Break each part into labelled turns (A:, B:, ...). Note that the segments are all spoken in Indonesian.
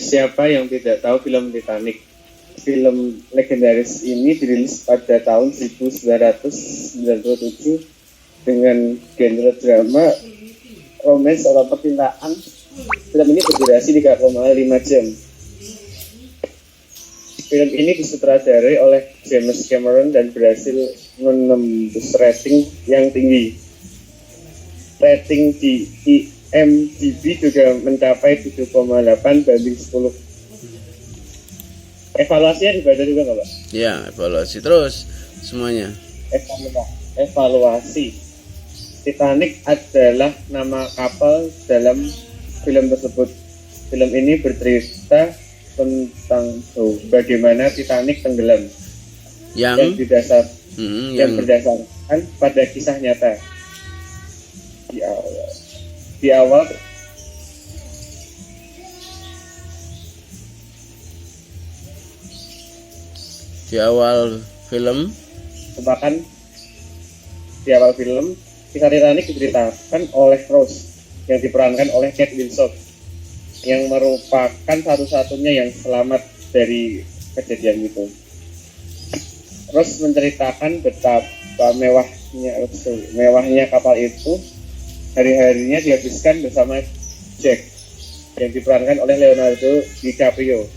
A: Siapa yang tidak tahu film Titanic? Film legendaris ini dirilis pada tahun 1997 dengan genre drama, romance atau percintaan. Film ini berdurasi 3,5 jam. Film ini disutradarai oleh James Cameron dan berhasil menembus rating yang tinggi. Rating di IMDb juga mencapai 7,8 banding 10. Evaluasinya dibaca juga nggak, Pak?
B: Ya, evaluasi terus semuanya.
A: Evaluasi. Titanic adalah nama kapal dalam film tersebut. Film ini bercerita tentang bagaimana Titanic tenggelam yang berdasarkan pada kisah nyata. Di awal
B: film
A: bahkan di awal film kisah Titanic diceritakan oleh Rose yang diperankan oleh Kate Winslet yang merupakan satu-satunya yang selamat dari kejadian itu. Rose menceritakan betapa mewahnya kapal itu. Hari-harinya dihabiskan bersama Jack yang diperankan oleh Leonardo DiCaprio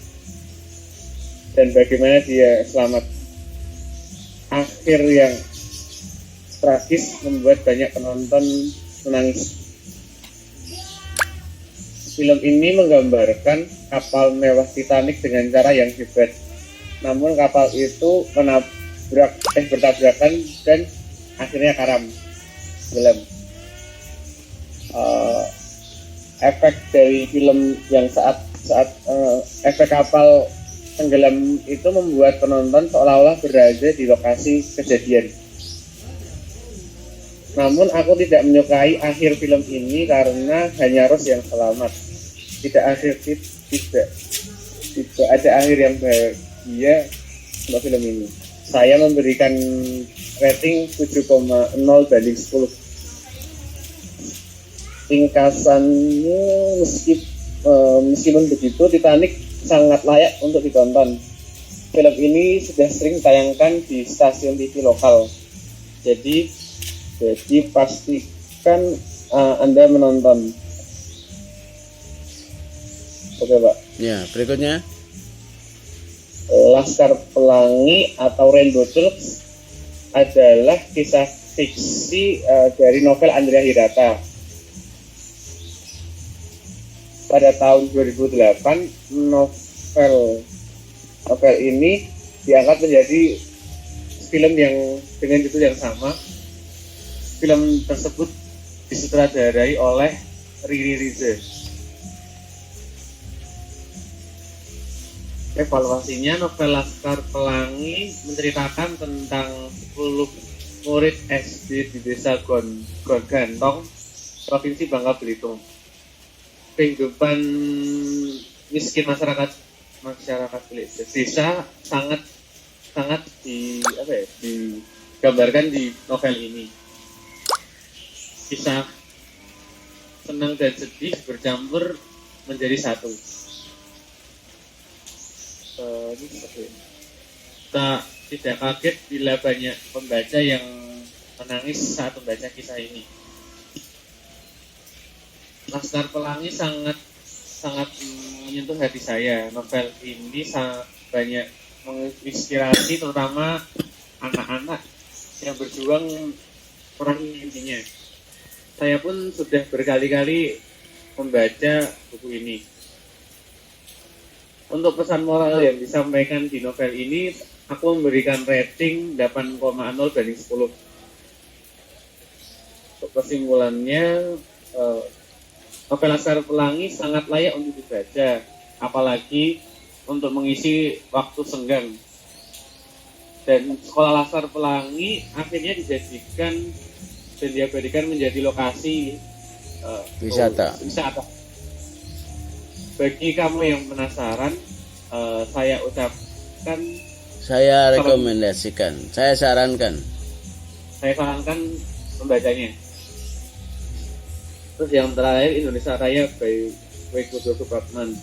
A: dan bagaimana dia selamat. Akhir yang tragis membuat banyak penonton menangis. Film ini menggambarkan kapal mewah Titanic dengan cara yang hebat. Namun kapal itu bertabrakan dan akhirnya karam, tenggelam. Efek dari film yang saat efek kapal tenggelam itu membuat penonton seolah-olah berada di lokasi kejadian. Namun aku tidak menyukai akhir film ini karena hanya Rose yang selamat. Tidak ada akhir yang bahagia untuk film ini. Saya memberikan rating 7,0 banding 10. Ringkasannya, meskipun begitu, Titanic sangat layak untuk ditonton. Film ini sudah sering ditayangkan di stasiun TV lokal. Jadi pastikan Anda menonton. Oke, Pak.
B: Ya, berikutnya
A: Laskar Pelangi atau Rainbow Tulip adalah kisah fiksi dari novel Andrea Hirata. Pada tahun 2008, novel ini diangkat menjadi film yang dengan judul yang sama. Film tersebut disutradarai oleh Riri Riza. Evaluasinya, novel Laskar Pelangi menceritakan tentang 10 murid SD di desa Gantong, Provinsi Bangka Belitung. Kehidupan miskin masyarakat desa sangat digambarkan di novel ini. Kisah senang dan sedih bercampur menjadi satu. Tak tidak kaget bila banyak pembaca yang menangis saat membaca kisah ini. Laskar Pelangi sangat menyentuh hati saya. Novel ini sangat banyak menginspirasi, terutama anak-anak yang berjuang meraih mimpinya. Saya pun sudah berkali-kali membaca buku ini. Untuk pesan moral yang disampaikan di novel ini, aku memberikan rating 8,0 banding 10. Untuk kesimpulannya, novel Laskar Pelangi sangat layak untuk dibaca, apalagi untuk mengisi waktu senggang. Dan sekolah Laskar Pelangi akhirnya dijadikan dan diabadikan menjadi lokasi
B: wisata.
A: Bagi kamu yang penasaran, saya ucapkan,
B: saya rekomendasikan, saya sarankan
A: membacanya. Terus yang terakhir, Indonesia Raya by Kudo Supratman.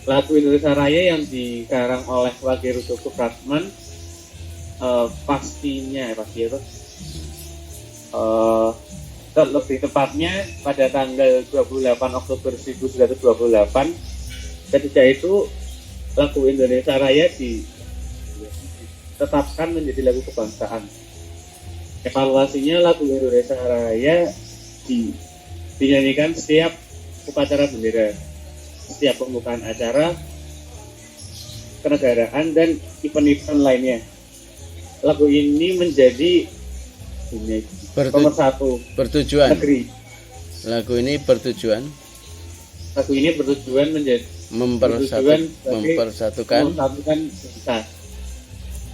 C: lagu Indonesia Raya yang dikarang oleh Wage Rudolf Supratman, pastinya pasti itu lebih tepatnya pada tanggal 28 Oktober 1928. Ketika itu lagu Indonesia Raya ditetapkan menjadi lagu kebangsaan. Evaluasinya lagu Indonesia Raya dinyanyikan setiap upacara bendera, setiap pembukaan acara kenegaraan dan event-event lainnya. Lagu ini menjadi nomor satu
B: bertujuan.
C: negeri.
B: Lagu ini bertujuan
C: menjadi
B: mempersatukan
C: bangsa.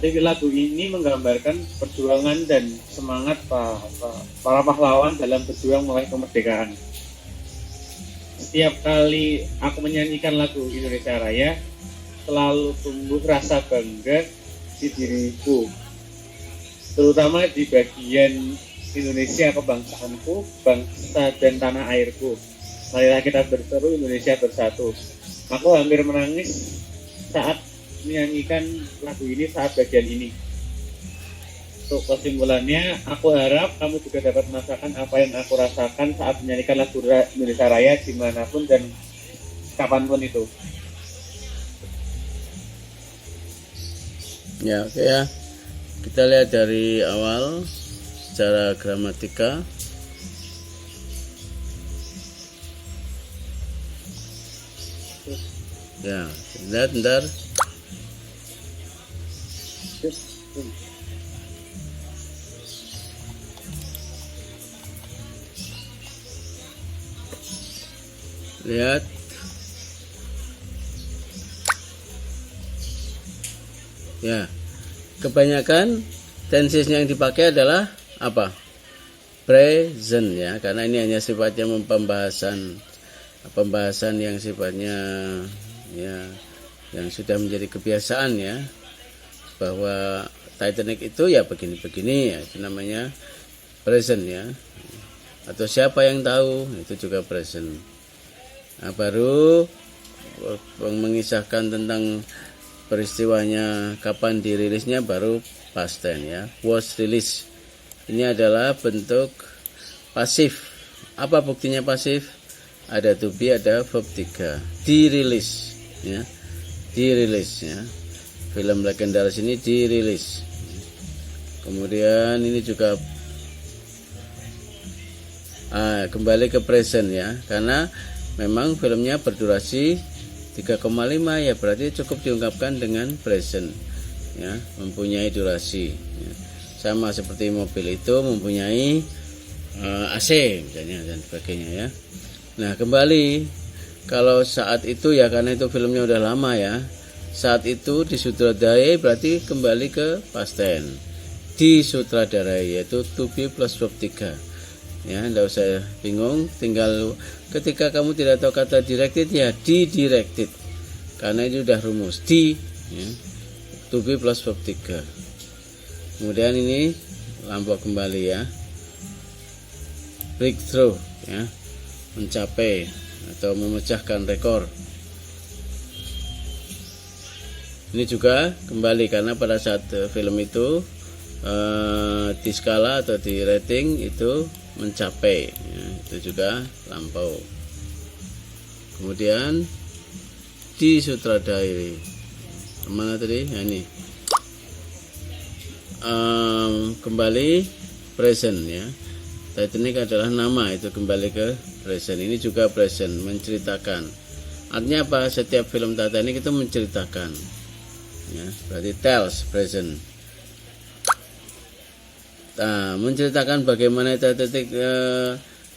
C: Jadi lagu ini menggambarkan perjuangan dan semangat para pahlawan dalam berjuang meraih kemerdekaan. Setiap kali aku menyanyikan lagu Indonesia Raya, selalu tumbuh rasa bangga di diriku, terutama di bagian Indonesia kebangsaanku, bangsa dan tanah airku. Marilah kita berseru Indonesia bersatu. Aku hampir menangis saat menyanyikan lagu ini saat bagian ini. Untuk kesimpulannya, aku harap kamu juga dapat merasakan apa yang aku rasakan saat menyanyikan lagu Indonesia Raya dimanapun dan kapanpun itu.
B: Ya, oke ya. Kita lihat dari awal secara gramatika. Ya, bentar. Lihat. Ya. Kebanyakan tensesnya yang dipakai adalah apa? Present ya, karena ini hanya sifatnya pembahasan yang sifatnya ya yang sudah menjadi kebiasaan ya, bahwa Titanic itu ya begini-begini ya, itu namanya present ya. Atau siapa yang tahu, itu juga present. Nah, baru mengisahkan tentang peristiwanya kapan dirilisnya baru past tense ya, was released. Ini adalah bentuk pasif. Apa buktinya pasif? Ada to be, ada verb 3. Dirilis ya. Dirilis ya. Film legendaris ini dirilis. Kemudian ini juga kembali ke present ya, karena memang filmnya berdurasi 3,5 ya, berarti cukup diungkapkan dengan present ya, mempunyai durasi ya. Sama seperti mobil itu mempunyai AC misalnya dan sebagainya ya. Nah, kembali kalau saat itu ya, karena itu filmnya udah lama ya, saat itu disutradarai berarti kembali ke past tense. Disutradarai yaitu to be plus verb 3 ya, tidak usah bingung, tinggal ketika kamu tidak tahu kata directed ya di-directed, karena itu sudah rumus di ya, to be plus verb 3. Kemudian ini lampau kembali ya, breakthrough ya, mencapai atau memecahkan rekor. Ini juga kembali karena pada saat film itu di skala atau di rating itu mencapai ya, itu juga lampau. Kemudian disutradarai, mana tadi ya, ini kembali present ya. Titanic adalah nama, itu kembali ke present. Ini juga present, menceritakan. Artinya apa? Setiap film Titanic itu menceritakan ya, berarti tells, present. Nah, menceritakan bagaimana Titanic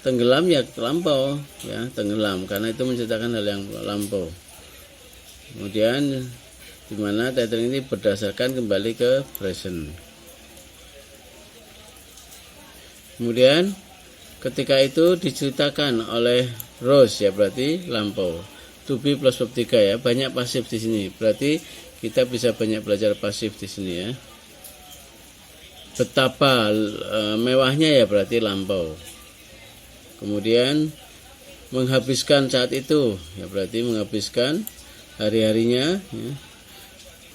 B: tenggelam ya lampau ya, tenggelam, karena itu menceritakan hal yang lampau. Kemudian dimana Titanic ini berdasarkan kembali ke present. Kemudian ketika itu diceritakan oleh Rose ya, berarti lampau. To be plus verb 3 ya, banyak pasif di sini. Berarti kita bisa banyak belajar pasif di sini ya. Betapa mewahnya ya, berarti lampau. Kemudian menghabiskan saat itu ya, berarti menghabiskan hari-harinya, ya,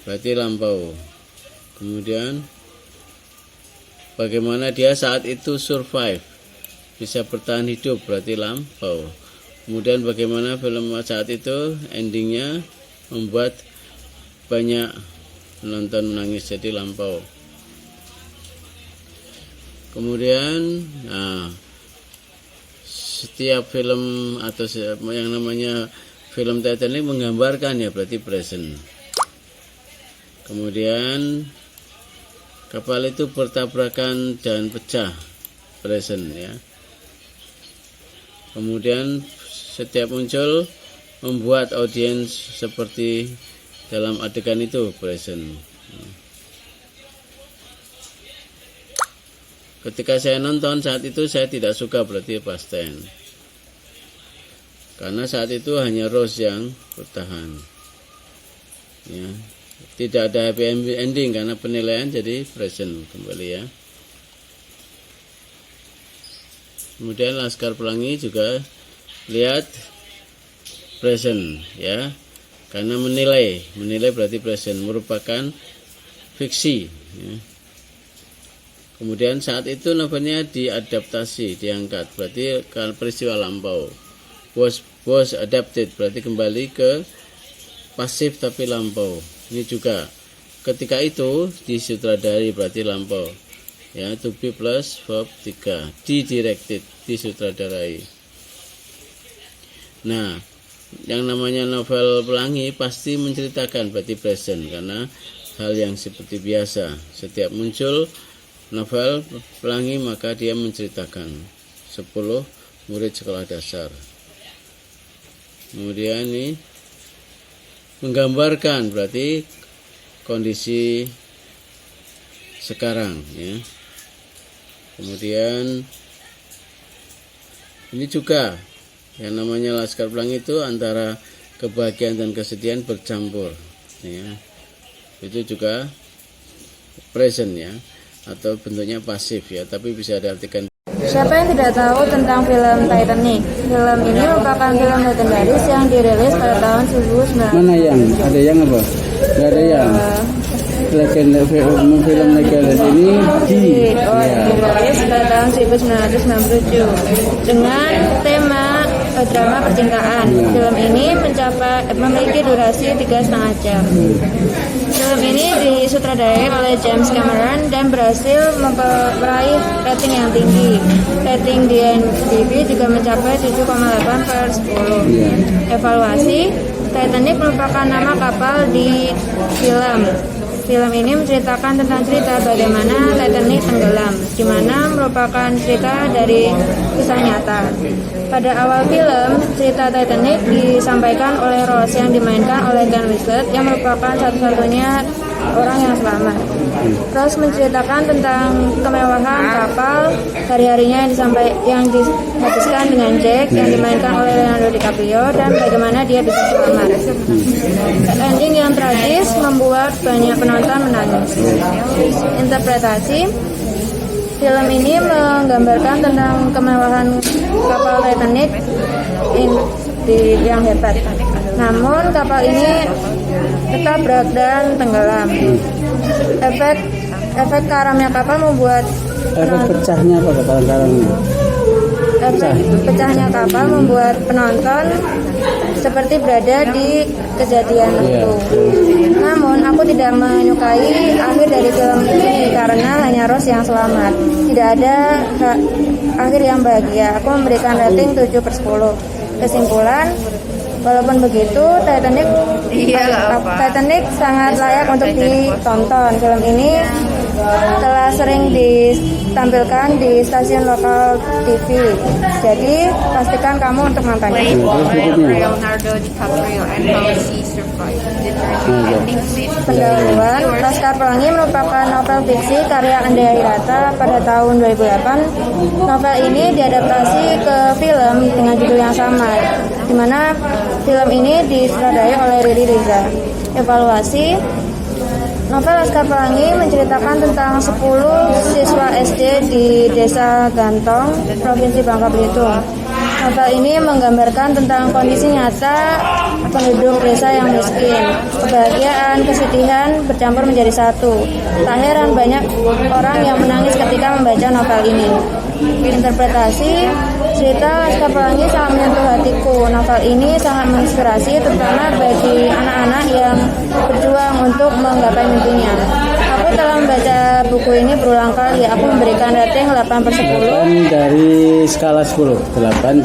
B: berarti lampau. Kemudian bagaimana dia saat itu survive, bisa bertahan hidup, berarti lampau. Kemudian bagaimana film saat itu endingnya membuat banyak penonton menangis, jadi lampau. Kemudian setiap film atau yang namanya film Titanic menggambarkan, ya berarti present. Kemudian kapal itu bertabrakan dan pecah, present ya. Kemudian setiap muncul membuat audiens seperti dalam adegan itu, present. Ketika saya nonton saat itu saya tidak suka, berarti past tense. Karena saat itu hanya Rose yang bertahan. Ya. Tidak ada happy ending karena penilaian, jadi present kembali ya. Kemudian Laskar Pelangi juga lihat present ya. Karena menilai berarti present, merupakan fiksi ya. Kemudian saat itu novelnya diadaptasi, diangkat, berarti peristiwa lampau. Was adapted, berarti kembali ke pasif tapi lampau. Ini juga ketika itu disutradari, berarti lampau. Ya, to be plus verb 3, directed, disutradarai. Nah, yang namanya novel Pelangi pasti menceritakan, berarti present, karena hal yang seperti biasa. Setiap muncul novel Pelangi maka dia menceritakan 10 murid sekolah dasar. Kemudian ini menggambarkan, berarti kondisi sekarang ya. Kemudian ini juga yang namanya Laskar Pelangi itu antara kebahagiaan dan kesedihan bercampur ya. Itu juga present ya, atau bentuknya pasif ya, tapi bisa diartikan.
D: Siapa yang tidak tahu tentang film Titanic? Film ini merupakan film legendaris yang dirilis pada tahun 1900.
B: Mana yang? Ada yang apa? Gak ada yang. Legenda film legendaris ini
D: dirilis pada tahun 1967 dengan tema drama percintaan. Film ini memiliki durasi 3,5 jam. Film ini disutradarai oleh James Cameron dan berhasil meraih rating yang tinggi. Rating di IMDb juga mencapai 7,8/10. Evaluasi, Titanic merupakan nama kapal di film. Film ini menceritakan tentang cerita bagaimana Titanic tenggelam, di mana merupakan cerita dari kisah nyata. Pada awal film, cerita Titanic disampaikan oleh Rose yang dimainkan oleh Kate Winslet yang merupakan satu-satunya orang yang selamat. Rose menceritakan tentang kemewahan kapal, hari-harinya yang dihabiskan dengan Jack yang dimainkan oleh Leonardo DiCaprio, dan bagaimana dia bisa selamat. Ending yang tragis membuat banyak penonton menangis. Interpretasi, film ini menggambarkan tentang kemewahan kapal Titanic yang hebat. Namun kapal ini tertabrak dan tenggelam. Efek karamnya kapal membuat
B: pecahnya apa kapal karamnya?
D: Efek pecahnya kapal membuat penonton seperti berada di kejadian itu. Namun aku tidak menyukai akhir dari film ini karena hanya Rose yang selamat. Tidak ada akhir yang bahagia. Aku memberikan rating 7/10. Kesimpulan, walaupun begitu, Titanic sangat layak untuk ditonton. Film ini telah sering ditampilkan di stasiun lokal TV. Jadi pastikan kamu untuk nontonnya.
E: Leonardo DiCaprio and how he survived the journey.
D: Pendahuluan, Laskar Pelangi merupakan novel fiksi karya Andrea Hirata pada tahun 2008. Novel ini diadaptasi ke film dengan judul yang sama, di mana film ini disutradarai oleh Riri Riza. Evaluasi, novel Laskar Pelangi menceritakan tentang 10 siswa SD di Desa Gantong, Provinsi Bangka Belitung. Novel ini menggambarkan tentang kondisi nyata penduduk desa yang miskin. Kebahagiaan, kesedihan bercampur menjadi satu. Tak heran banyak orang yang menangis ketika membaca novel ini. Interpretasi cerita Laskar Pelangi sangat menyentuh hatiku. Novel ini sangat menginspirasi, terutama bagi anak-anak yang berjuang untuk menggapai mimpinya. Aku telah membaca buku ini berulang kali. Aku memberikan rating 8/10.
B: 8 dari skala 10. 8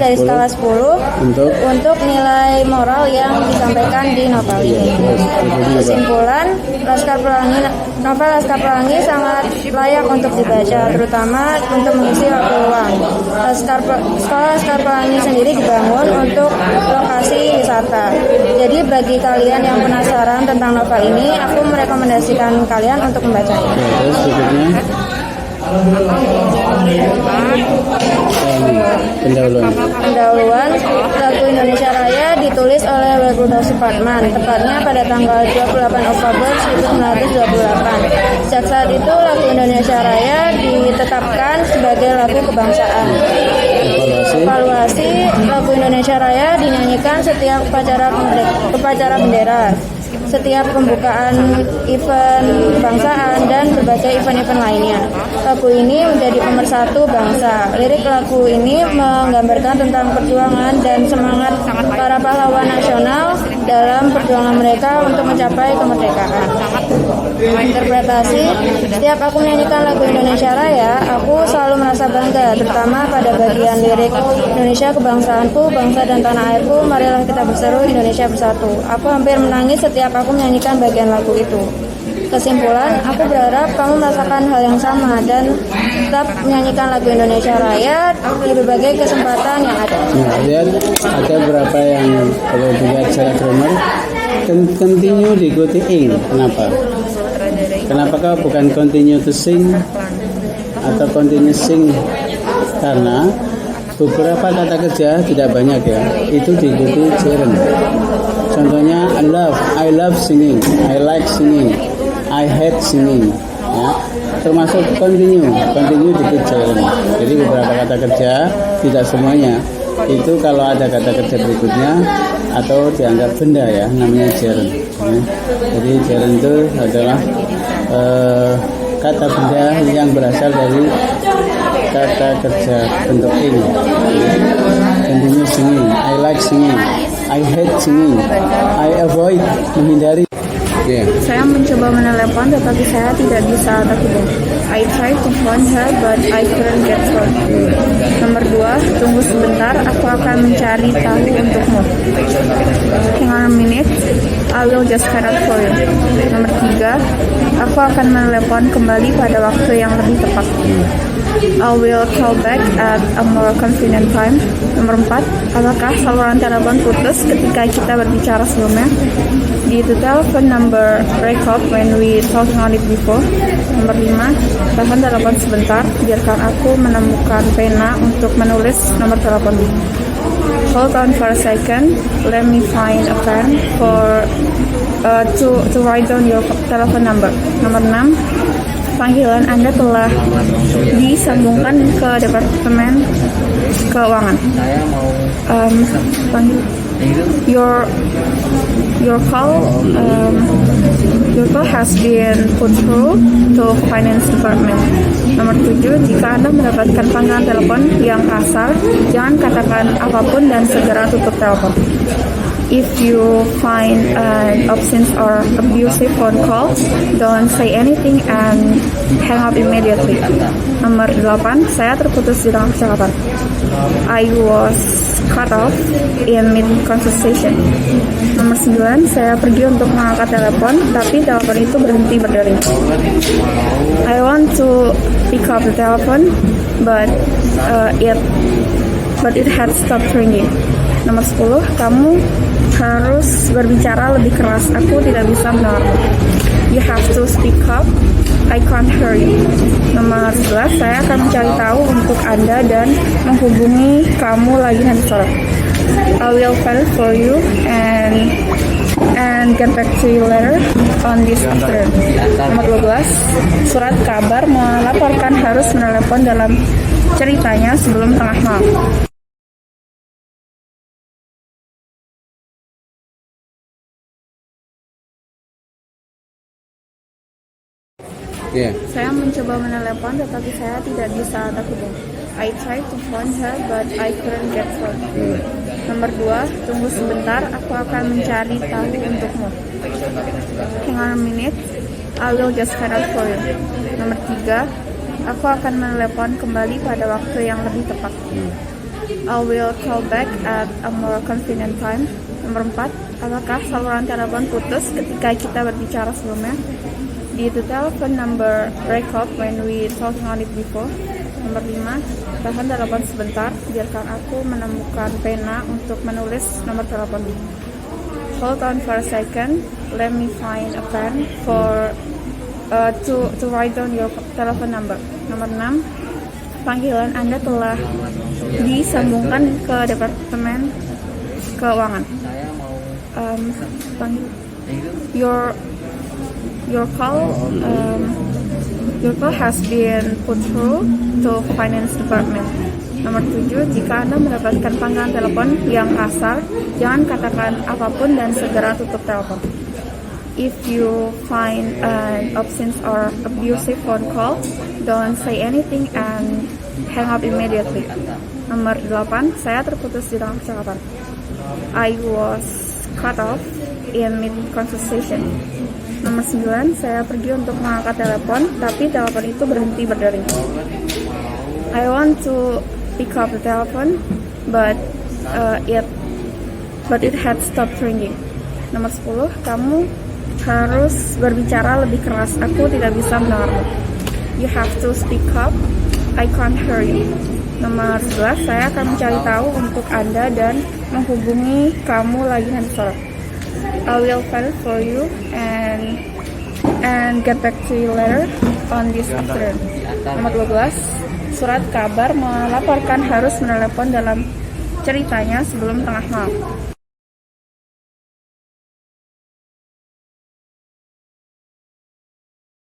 B: dari skala 10 untuk nilai moral yang disampaikan di novel ini. Kesimpulan, novel Laskar Pelangi sangat layak untuk dibaca, terutama untuk mengisi waktu luang. Sekolah Laskar Pelangi sendiri dibangun untuk lokasi wisata. Jadi bagi kalian yang penasaran tentang novel ini, aku merekomendasikan kalian untuk membacanya. Terus berikutnya
D: Pendahuluan lagu Indonesia Raya ditulis oleh Rudolf Supratman, tepatnya pada tanggal 28 Oktober 1928. Sejak saat itu lagu Indonesia Raya ditetapkan sebagai lagu kebangsaan. Evaluasi lagu Indonesia Raya dinyanyikan setiap upacara bendera, setiap pembukaan event kebangsaan, dan berbagai event-event lainnya. Lagu ini menjadi pemersatu bangsa. Lirik lagu ini menggambarkan tentang perjuangan dan semangat para pahlawan nasional dalam perjuangan mereka untuk mencapai kemerdekaan. Interpretasi, setiap aku menyanyikan lagu Indonesia Raya, aku selalu merasa bangga, terutama pada bagian lirik Indonesia kebangsaanku, bangsa dan tanah airku, marilah kita berseru Indonesia bersatu. Aku hampir menangis setiap aku menyanyikan bagian lagu itu. Kesimpulan, aku berharap kamu merasakan hal yang sama dan tetap menyanyikan lagu Indonesia Raya di berbagai kesempatan yang ada.
B: Nah, lihat ada beberapa yang kalau dilihat secara grammar continue diikuti ing. Kenapa? Kenapa kau bukan continue to sing atau continue sing? Karena beberapa kata kerja tidak banyak ya, itu diikuti gerund. Contohnya I love singing, I like singing, I hate singing, ya. Termasuk continue diikuti gerund. Jadi beberapa kata kerja, tidak semuanya. Itu kalau ada kata kerja berikutnya atau dianggap benda ya, namanya gerund. Ya. Jadi gerund itu adalah kata benda yang berasal dari kata kerja bentuk ing. Continue singing, I like singing, I hate singing, I avoid, menghindari.
E: Saya mencoba menelepon tetapi saya tidak bisa terhubung. I tried to phone her but I couldn't get her. Nomor 2, tunggu sebentar, aku akan mencari tahu untukmu. Hang on a minute, I will just find out for you. Nomor 3, aku akan menelepon kembali pada waktu yang lebih tepat. I will call back at a more convenient time. Nomor 4, apakah saluran telepon putus ketika kita berbicara sebelumnya? Did the telephone number break up when we talked on it before? Nomor 5, tahan telepon sebentar, biarkan aku menemukan pena untuk menulis nomor telepon. Hold on for a second, let me find a pen for to write down your telephone number. Nomor 6, panggilan Anda telah disambungkan ke Departemen Keuangan. Your call has been put through to Finance Department. Nomor 7, jika Anda mendapatkan panggilan telepon yang kasar, jangan katakan apapun dan segera tutup telepon. If you find an obscene or abusive phone call, don't say anything and hang up immediately. Nomor 8, saya terputus di tengah percakapan. I was cut off in mid-conversation. Nomor 9, saya pergi untuk mengangkat telepon, tapi telepon itu berhenti berdering. I want to pick up the telephone, but it had stopped ringing. Nomor 10, kamu harus berbicara lebih keras. Aku tidak bisa mendengarmu. You have to speak up. I can't hear you. Nomor 11, saya akan mencari tahu untuk Anda dan menghubungi kamu lagi nanti sore. I will find it for you and get back to you later on this afternoon. Nomor 12, surat kabar melaporkan harus menelepon dalam ceritanya sebelum tengah malam.
B: Ya.
E: Saya mencoba menelepon tetapi saya tidak bisa terhubung. I tried to phone her but I couldn't get through. Nomor 2, tunggu sebentar, aku akan mencari tahu untukmu. Hang on a minute, I will just find out for you. Nomor 3, aku akan menelepon kembali pada waktu yang lebih tepat. I will call back at a more convenient time. Nomor 4, apakah saluran telepon putus ketika kita berbicara sebelumnya? Did the telephone number break up when we talking on it before? Nomor 5, tahan telepon sebentar, biarkan aku menemukan pena untuk menulis nomor telepon. Hold on for a second, let me find a pen for to write down your telephone number. Nomor 6, panggilan Anda telah disambungkan ke Departemen Keuangan. Your call has been put through to Finance Department. Nomor 7, jika Anda mendapatkan panggilan telepon yang kasar, jangan katakan apapun dan segera tutup telepon. If you find an obscene or abusive phone call, don't say anything and hang up immediately. Nomor 8, saya terputus di tengah percakapan. I was cut off in mid-conversation. Nomor 9, saya pergi untuk mengangkat telepon, tapi telepon itu berhenti berdering. I want to pick up the telephone, but it had stopped ringing. Nomor 10, kamu harus berbicara lebih keras, aku tidak bisa mendengarmu. You have to speak up, I can't hear you. Nomor 11, saya akan mencari tahu untuk Anda dan menghubungi kamu lagi nanti sore. I will find it for you and get back to you later on this afternoon. Nomor 12, surat kabar melaporkan harus menelepon dalam ceritanya sebelum tengah malam.